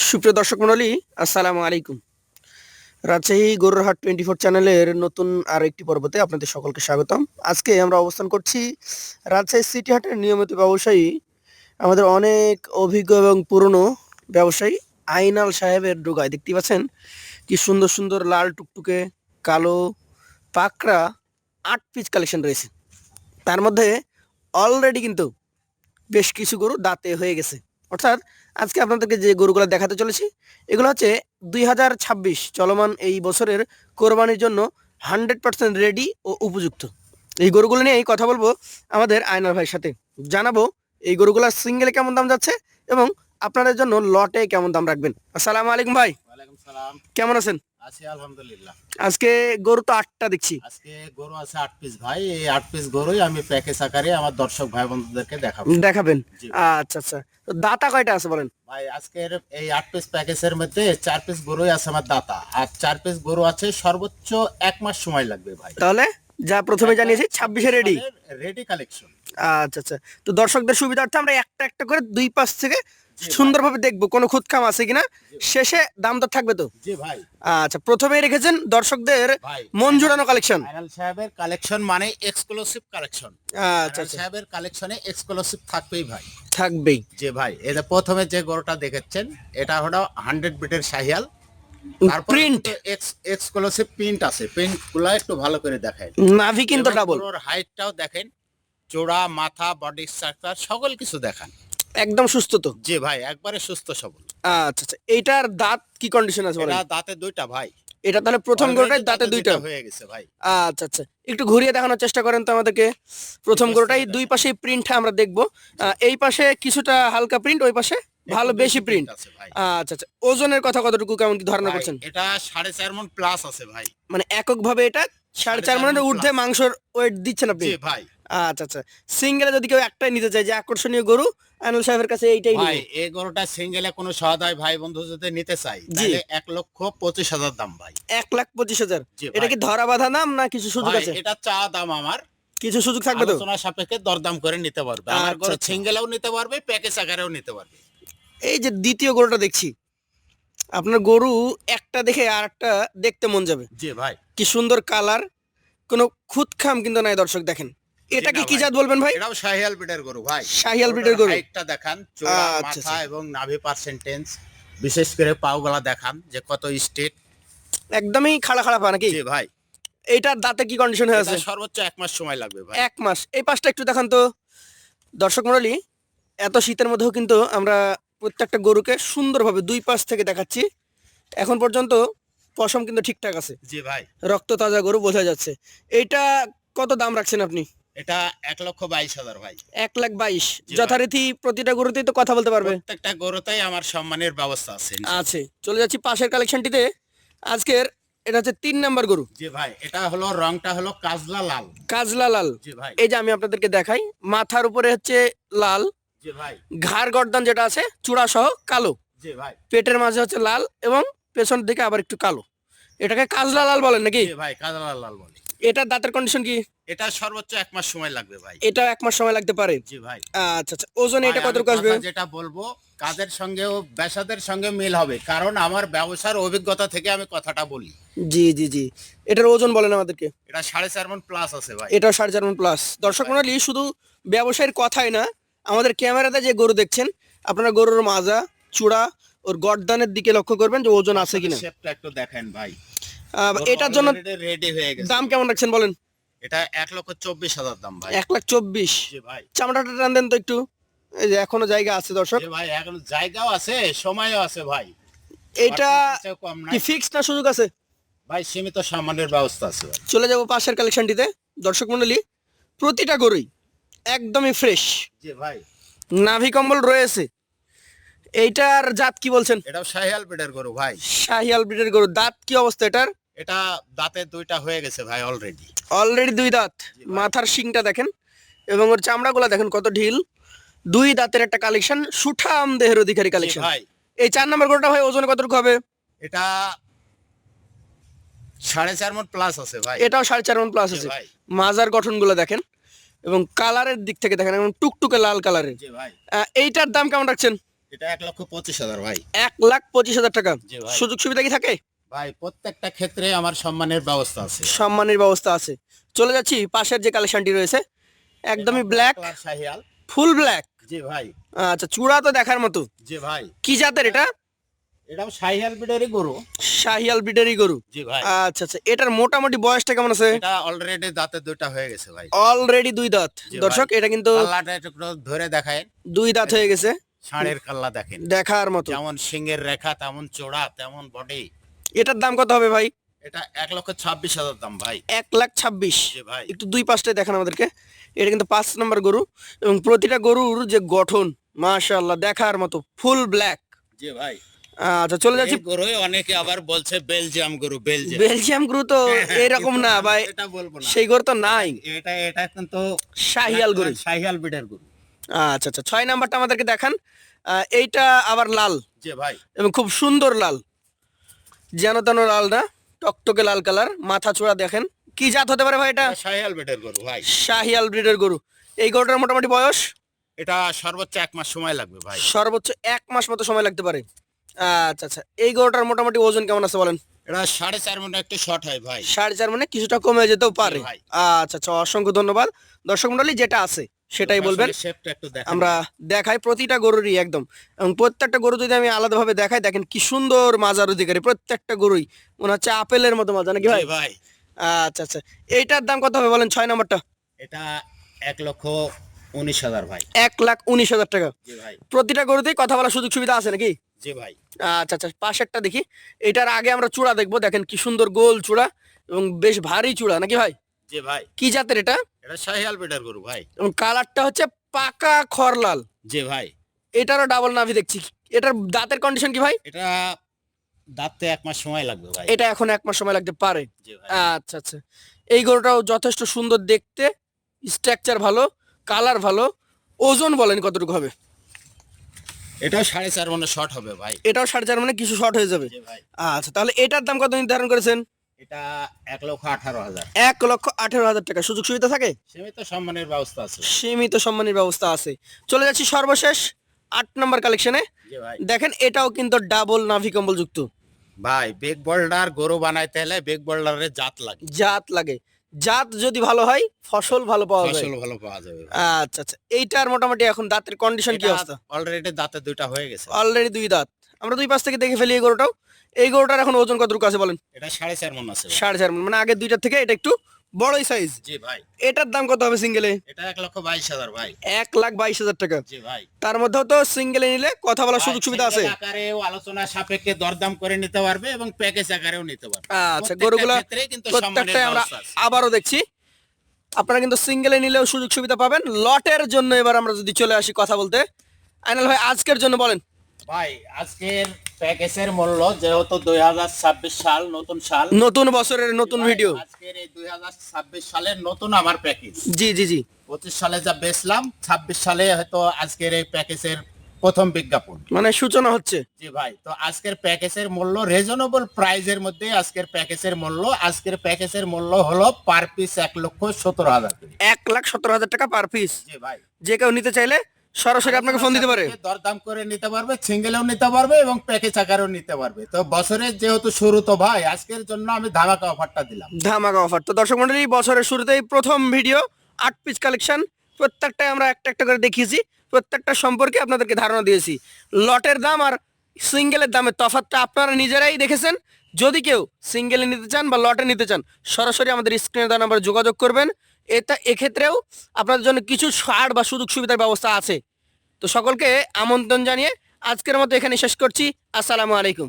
সুপ্রিয় দর্শক মণ্ডলী, আসসালামু আলাইকুম। রাজশাহী গরুর হাট 24 চ্যানেলের নতুন আর একটি পর্বতে আপনাদের সকলকে স্বাগতম। আজকে আমরা অবস্থান করছি রাজশাহী সিটি হাটের নিয়মিত ব্যবসায়ী, আমাদের অনেক অভিজ্ঞ এবং পুরনো ব্যবসায়ী আইনাল সাহেবের ডোগায়। দেখতে পাচ্ছেন কি সুন্দর সুন্দর লাল টুকটুকে কালো পাকড়া 8 পিস কালেকশন রয়েছে। তার মধ্যে অলরেডি কিন্তু বেশ কিছু গরু দাঁতে হয়ে গেছে। অর্থাৎ আজকে আপনাদেরকে যে গরুগুলো দেখাতে চলেছি এগুলো হচ্ছে 2026 চলমান এই বছরের কোরবানির জন্য 100% রেডি ও উপযুক্ত। এই গরুগুলো নিয়েই কথা বলবো আমাদের আয়নার ভাইয়ের সাথে। জানাবো এই গরুগুলো সিঙ্গেলে কেমন দাম যাচ্ছে এবং আপনাদের জন্য লটে কেমন দাম রাখবেন। আসসালামু আলাইকুম ভাই। ওয়ালাইকুম সালাম। কেমন আছেন? আছি আলহামদুলিল্লাহ। আজকে গরু তো 8টা দেখছি। আজকে গরু আছে 8 পিস ভাই। এই 8 পিস গরুই আমি প্যাকেজ আকারে আমার দর্শক ভাই বন্ধুদেরকে দেখাবো। দেখাবেন? জি। আচ্ছা আচ্ছা, তো দাতা কয়টা আছে বলেন? ভাই আজকের এই 8 পিস প্যাকেজের মধ্যে 4 পিস গরুই আছে আমার দাতা, আর 4 পিস গরু আছে সর্বোচ্চ 1 মাস সময় লাগবে ভাই। তাহলে যা প্রথমে জানিয়েছি 26-এ রেডি। Ready collection. আচ্ছা আচ্ছা, তো দর্শকদের সুবিধার্থে আমরা একটা একটা করে দুই পাশ থেকে জি ভাই। সুন্দরভাবে দেখবো কোনো খুঁতখাম আছে কিনা, জি। শেষে দাম দর থাকবে তো। জি ভাই। আচ্ছা, প্রথমেই রেখেছেন দর্শকদের ভাই মন জুড়ানো কালেকশন। আইনাল সাহেবের কালেকশন মানে এক্সক্লুসিভ কালেকশন। আচ্ছা আইনাল আচ্ছা, সাহেবের কালেকশনে এক্সক্লুসিভ থাকবেই ভাই। থাকবেই। জি ভাই, এই যে প্রথমে যে গরুটা দেখেছেন এটা হলো 100 বিটের শাহিয়াল। তারপর প্রিন্ট এক্সক্লুসিভ প্রিন্ট আছে, প্রিন্ট গুলা একটু ভালো করে দেখেন। নাভি কিন্তু ডাবল, ওর হাইটটাও দেখেন, চোড়া মাথা বডি স্ট্রাকচার সকল কিছু দেখান। একদম সুস্থ তো। জি ভাই, একবারে সুস্থ সবল। আচ্ছা আচ্ছা, এইটার দাঁত কি কন্ডিশন আছে বলেন? এটা দাঁতে দুইটা ভাই। এটা তাহলে প্রথম Already গরুটাই দাঁতে দুইটা হয়ে গেছে ভাই। আচ্ছা আচ্ছা, একটু ঘুরিয়ে দেখানোর চেষ্টা করেন তো আমাদেরকে। প্রথম ঠিক আছে, গরুটাই দেখেন। দুই পাশে প্রিন্টটা আমরা দেখবো। এই পাশে কিছুটা হালকা প্রিন্ট, ওই পাশে ভালো একটু বেশি প্রিন্ট। আছে ভাই। আচ্ছা আচ্ছা, ওজনের কথা কতটুকু কেমন কি ধারণা ভাই, করছেন? এটা 4.5 মণ প্লাস আছে ভাই। মানে এককভাবে এটা 4.5 মণ মনের ঊর্ধ্বে plus। মাংসর ওয়েট দিচ্ছেন আপনি? জি ভাই। আচ্ছা আচ্ছা, সিঙ্গেলে যদি কেউ একটাই নিতে চায় যে আকর্ষণীয় গরু, আনোয়ার সাহেবের কাছে এইটাই ভাই নিব। এই গরুটা সিঙ্গেলে কোনো সহায় ভাই বন্ধু যদি নিতে চাই জি। তাহলে 1,25,000 দাম ভাই। 1,25,000। জি এটা ভাই। কি ধরা বাঁধা দাম না কিছু সুযোগ ভাই আছে? এটা চা দাম আমার, কিছু সুযোগ থাকবে তো? আলোচনা সাপেক্ষে দরদাম করে নিতে পারবে। আমার আচ্ছা গরু আচ্ছা। সিঙ্গেলেও নিতে পারবে, প্যাকেজ আকারেও নিতে পারবে। এই যে দ্বিতীয় গরুটা দেখছি, আপনার গরু একটা দেখে আর একটা দেখতে মন যাবে। জি ভাই। কি সুন্দর কালার, কোনো খুঁতখাম কিন্তু নাই। দর্শক দেখেন, এটা জি কি না কি ভাই। জাত বলবেন ভাই? এটাও শাহিয়াল ব্রিডের গরু ভাই। শাহিয়াল ব্রিডের গরু। হাইটটা দেখান, চোড়া আচ্ছা মাথা আচ্ছা, এবং নাভি পার্সেন্টেজ, বিশেষ করে পাওগলা দেখান যে কত স্টেট। একদমই খাড়া খাড়া পা নাকি? জি ভাই। এইটার দাঁতে কি কন্ডিশন হয়ে এটা আছে? সর্বোচ্চ 1 মাস সময় লাগবে ভাই। 1 মাস। এই পাশটা একটু দেখান তো দর্শক মণ্ডলী। এত শীতের মধ্যেও কিন্তু আমরা প্রত্যেকটা গরুকে সুন্দরভাবে দুই পাশ থেকে দেখাচ্ছি। এখন পর্যন্ত পশম কিন্তু ঠিকঠাক আছে, জি ভাই। রক্ত তাজা গরু বোঝা যাচ্ছে। এইটা কত দাম রাখছেন আপনি? এটা 1,22,000 ভাই। 1,22,000। জি ভাই। যথারীতি প্রতিটা গরুতেই তো কথা বলতে পারবে। প্রত্যেকটা গরুতেই আমার সম্মানের ব্যবস্থা আছে। আছে। চলে যাচ্ছি পাশের কালেকশনটিতে। আজকের এটা হচ্ছে 3 নাম্বার গরু, জি ভাই, এটা হলো রংটা হলো কাজলা লাল। কাজলা লাল। জি ভাই। এই যে আমি আপনাদেরকে দেখাই, মাথার উপরে হচ্ছে লাল, জি ভাই। ঘাড় গর্দান যেটা আছে চূড়া সহ কালো, জি ভাই। পেটের মাঝে হচ্ছে লাল এবং পেছনের দিকে আবার একটু কালো। এটাকে কাজলা লাল বলেন নাকি? জি ভাই, কাজলা লাল বলে। এটার দাঁতের কন্ডিশন কি? এটা সর্বোচ্চ 1 মাস সময় লাগবে ভাই। এটা 1 মাস সময় লাগতে পারে। জি ভাই। আচ্ছা আচ্ছা, ওজন এটা ভাই, আমি কতটুকু আসবে? কথা যেটা বলবো কাদের সঙ্গেও বেসাদের সঙ্গে মিল হবে, কারণ আমার ব্যবসার অভিজ্ঞতা থেকে আমি কথাটা বলি। জি জি জি, এটার ওজন বলেন আমাদেরকে। এটা 4.5 মণ প্লাস আছে ভাই। এটাও 4.5 মণ প্লাস। দর্শক মণ্ডলী, শুধু ব্যবসায়ীর কথাই না, আমাদের ক্যামেরাতে যে গরু দেখছেন আপনারা গরুর মাজা চূড়া ওর গর্দানের দিকে লক্ষ্য করবেন যে ওজন আছে কিনা। শেপটা একটু দেখেন ভাই। এটার জন্য রেডি হয়ে গেছে। দাম কেমন রাখছেন বলেন? এটা 1,24,000 দাম ভাই। 1,24,000। জি ভাই। চামড়াটা টান দেন তো একটু, এই যে এখনো জায়গা আছে দর্শক। জি ভাই, এখন জায়গাও আছে, সময়ও আছে ভাই। এটা খরচের কম কি নাই ফিক্সড না সুযোগ আছে? ভাই, সীমিত সামানের ব্যবস্থা আছে ভাই। চলে যাব পাশের কালেকশনটিতে। দর্শক মণ্ডলী, প্রতিটা গরুই একদমই ফ্রেশ, জি ভাই। নাভি কম্বল রয়েছে। এইটার জাত কি বলছেন? এটাও শাহিয়াল ব্রিডের গরু ভাই। শাহিয়াল ব্রিডের গরু। দাঁত কি অবস্থা এটার? এটা দাঁতে দুইটা হয়ে গেছে ভাই অলরেডি। অলরেডি দুই দাঁত। জি ভাই। মাথার শিংটা দেখেন এবং ওর চামড়াগুলো দেখেন কত ঢিল। দুই দাঁতের একটা কালেকশন, সুঠাম দেহের অধিকারী জি কালেকশন। ভাই। এই 4 নাম্বার গরুটা ভাই ওজনে কতটুকু হবে? এটা 4.5 মণ প্লাস আছে ভাই। এটাও 4.5 মণ প্লাস জি আছে। ভাই। মাজার গঠনগুলো দেখেন এবং কালারের দিক থেকে দেখেন এবং টুকটুকে লাল কালারের। জি ভাই। এইটার দাম কেমন রাখছেন? এটা 1,25,000 ভাই। 1,25,000 টাকা। জি ভাই। সুযোগ সুবিধা কি থাকে? ভাই প্রত্যেকটা ক্ষেত্রে আমার সম্মানের ব্যবস্থা আছে। সম্মানের ব্যবস্থা আছে। চলে যাচ্ছি পাশের যে কালেকশনটি রয়েছে, একদমই ব্ল্যাক, কালার শাহিয়াল। Full black. জি ভাই। আচ্ছা, চূড়া তো দেখার মতো। জি ভাই। কি জাতের এটা? এটাও শাহিয়াল ব্রিডেরই গরু। শাহিয়াল ব্রিডেরই গরু। জি ভাই। আচ্ছা আচ্ছা, এটার মোটামুটি বয়সটা কেমন আছে? এটা অলরেডি দাঁতে দুইটা হয়ে গেছে ভাই। অলরেডি 2 দাঁত। জি দর্শক, ভাই। এটা কিন্তু কাল্লাটা একটু ধরে দেখায়। 2 দাঁত হয়ে গেছে, ষাঁড়ের কাল্লা দেখেন। দেখার মতো। যেমন সিংহের রেখা তেমন চোড়া তেমন বডি। এটার দাম কত হবে ভাই? এটা 1,26,000 দাম ভাই। 1,26,000। জি ভাই। একটু দুই পাশটাই দেখান আমাদেরকে। এটা কিন্তু 5 নম্বর গরু এবং প্রতিটা গরুর যে গঠন, মাশাআল্লাহ দেখার মতো, ফুল ব্ল্যাক। জি ভাই। আচ্ছা, চলে যাচ্ছি। এই গরুই অনেকে আবার বলছে বেলজিয়াম গরু, বেলজিয়াম। বেলজিয়াম গরু তো এরকম কিন্তু না আমি ভাই, এটা বলবো না। সেই গরু তো নাই। এটা কিন্তু শাহিয়াল গরু। শাহিয়াল ব্রিডের গরু। আচ্ছা আচ্ছা, 6 নাম্বারটা আমাদেরকে দেখান। এইটা আবার লাল জি ভাই। এবং খুব সুন্দর লাল, যেন তেন লাল না, টকটকে লাল কালার। মাথা চূড়া দেখেন। কি জাত হতে পারে ভাই এটা? এটা শাহিয়াল ব্রিডের গরু ভাই। শাহিয়াল ব্রিডের গরু। এই গরুটার মোটামুটি বয়স? এটা সর্বোচ্চ 1 মাস সময় লাগবে ভাই। সর্বোচ্চ 1 মাস মতো সময় লাগতে পারে। আচ্ছা আচ্ছা, এই গরুটার মোটামুটি ওজন কেমন আছে বলেন? এটা 4.5 মনে একটু শর্ট হয় ভাই। 4.5 মানে কিছুটা কমে যেতেও পারে। ভাই। আচ্ছা আচ্ছা, অসংখ্য ধন্যবাদ। দর্শক মন্ডলী, যেটা আছে সেটাই বলবেন। আসলে শেপটা একটু দেখেন। আমরা দেখাই প্রতিটা গরুরই একদম, এবং প্রত্যেকটা গরু যদি আমি আলাদাভাবে দেখাই, দেখেন কি সুন্দর মাজার অধিকারী। প্রত্যেকটা গরুই মনে হচ্ছে আপেলের মতো মাজা, নাকি ভাই? জি ভাই। আচ্ছা আচ্ছা, এইটার দাম কত হবে বলেন? 6 নম্বরটা। এটা 1,19,000 ভাই। 1,19,000 টাকা। জি ভাই। প্রতিটা গরুতেই কথা বলার সুযোগ সুবিধা আছে নাকি? জি ভাই। আচ্ছা আচ্ছা, পাশেরটা দেখি। এটার আগে আমরা চূড়া দেখবো। দেখেন কি সুন্দর গোল চূড়া এবং বেশ ভারী চূড়া, নাকি ভাই? জি ভাই। কি জাতের এটা? এটা শাহিয়াল ব্রিডের গরু ভাই। এবং কালারটা হচ্ছে পাকা খরলাল। জি ভাই। এটারও ডাবল নাভি দেখছি। এটার দাঁতের কন্ডিশন কি ভাই? এটা দাঁততে 1 মাস সময় লাগবে ভাই। এটা এখন 1 মাস সময় লাগতে পারে। জি ভাই। আচ্ছা আচ্ছা, এই গরুটাও যথেষ্ট সুন্দর দেখতে, স্ট্রাকচার ভালো, কালার ভালো। ওজন বলেন কতটুকু হবে? এটাও 4.5 মনে শর্ট হবে ভাই। এটাও 4.5 মানে কিছু শর্ট হয়ে যাবে। জি ভাই। আচ্ছা, তাহলে এটার দাম কত নির্ধারণ করেছেন? এটা 1,18,000। 1,18,000 টাকা। সুযোগ সুবিধা থাকে? সীমিত সম্মানের ব্যবস্থা আছে। সীমিত সম্মানের ব্যবস্থা আছে। চলে যাচ্ছি সর্বশেষ 8 নম্বর কালেকশনে। জি ভাই। দেখেন, এটাও কিন্তু ডাবল নাভি কম্বল যুক্ত। ভাই বেগ বোল্ডার গরু বানাইতে হলে বেগ বোল্ডারের জাত লাগে। জাত লাগে। জাত যদি ভালো হয়, ফসল ভালো পাওয়া যায়। ফসল ভালো পাওয়া যাবে। আচ্ছা আচ্ছা, এইটার মোটামুটি এখন দাঁতের কন্ডিশন কি অবস্থা? অলরেডি দাঁতে দুইটা হয়ে গেছে। অলরেডি 2 দাঁত। আমরা দুই পাশ থেকে দেখে ফেলি এই গরুটাও। এই গরুটার এখন ওজন কতটুকু আছে বলেন? এটা 4.5 মন আছে ভাই। 4.5 মণ, মানে আগের দুইটার থেকে এটা একটু বড়ই সাইজ। জি ভাই। এটার দাম কত হবে সিঙ্গেলে? এটা 1,22,000 ভাই। 1,22,000 টাকা। জি ভাই। তার মধ্যেও তো সিঙ্গেলে নিলে কথা বলার সুযোগ সুবিধা আছে। সিঙ্গেল আকারেও আলোচনা সাপেক্ষে দরদাম করে নিতে পারবে এবং প্যাকেজ আকারেও নিতে পারবে। আচ্ছা, প্রত্যেকটা গরুগুলো ক্ষেত্রেই কিন্তু সম্মানের প্রত্যেকটাই আমরা ব্যবস্থা আছে। আবারও দেখছি। আপনারা কিন্তু সিঙ্গেলে নিলেও সুযোগ সুবিধা পাবেন। লটের জন্য এবার আমরা যদি চলে আসি কথা বলতে, আইনাল ভাই আজকের জন্য বলেন। ভাই আজকের প্যাকেজের মূল্য যেহেতু 2026 সাল নতুন সাল, নতুন বছরের নতুন ভাই, ভিডিও। আজকের এই 2026 সালের নতুন আমার প্যাকেজ। জি জি জি। 25 সালে যা বেচলাম 26 সালে হয়তো আজকের এই প্যাকেজের প্রথম বিজ্ঞাপন। মানে সূচনা হচ্ছে। জি ভাই। তো আজকের প্যাকেজের মূল্য রিজনেবল প্রাইজের মধ্যে আজকের প্যাকেজের মূল্য হলো পার পিস 1,17,000 করে। 1,17,000 টাকা পার পিস। জি ভাই। যে কেউ নিতে চাইলে সরাসরি আপনাকে ফোন দিতে পারে। দরদাম করে নিতে পারবে, সিঙ্গেলেও নিতে পারবে এবং প্যাকেজ আকারেও নিতে পারবে। তো বছরের যেহেতু শুরু, তো ভাই আজকের জন্য আমি ধামাকা অফারটা দিলাম। ধামাকা অফার। তো দর্শক মন্ডলী, বছরের শুরুতেই প্রথম ভিডিও 8 পিস কালেকশন, প্রত্যেকটাই আমরা একটা একটা করে দেখিয়েছি। প্রত্যেকটা সম্পর্কে আপনাদেরকে ধারণা দিয়েছি। লটের দাম আর সিঙ্গেলের দামের তফাৎটা আপনারা নিজেরাই দেখেছেন। যদি কেউ সিঙ্গেলে নিতে চান বা লটে নিতে চান, সরাসরি আমাদের স্ক্রিনে দেওয়া নাম্বারে যোগাযোগ করবেন। এক্ষেত্রেও আপনাদের জন্য কিছু ছাড় বা সুযোগ সুবিধার ব্যবস্থা আছে। তো সকলকে আমন্ত্রণ জানিয়ে আজকের মতো এখানে শেষ করছি। আসসালামু আলাইকুম।